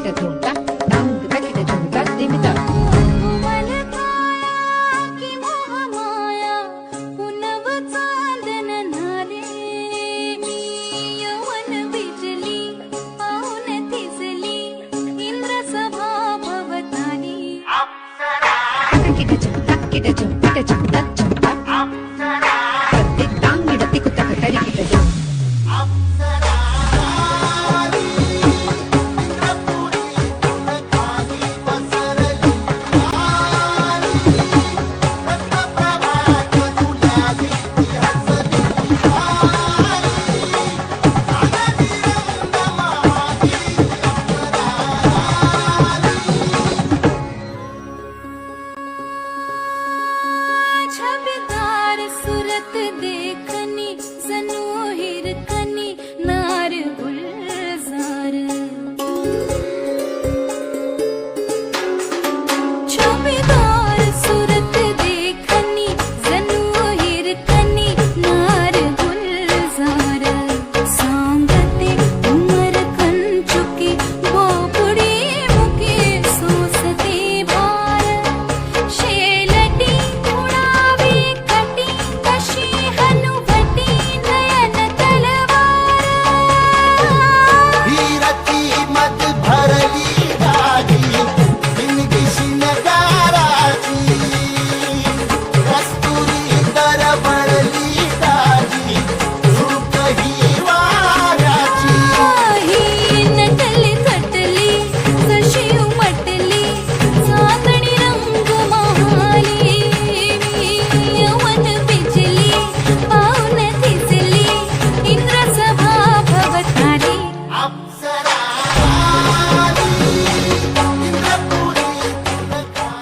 तकिट झुमका डांग तकिट झुमका दिमिता कोमल काया की मोहमाया पुनव चांदन नारे यवन बिजली पाऊन थिसली इंद्र सभा भवताली तकिट झुम तकिट झुम तकिट झुम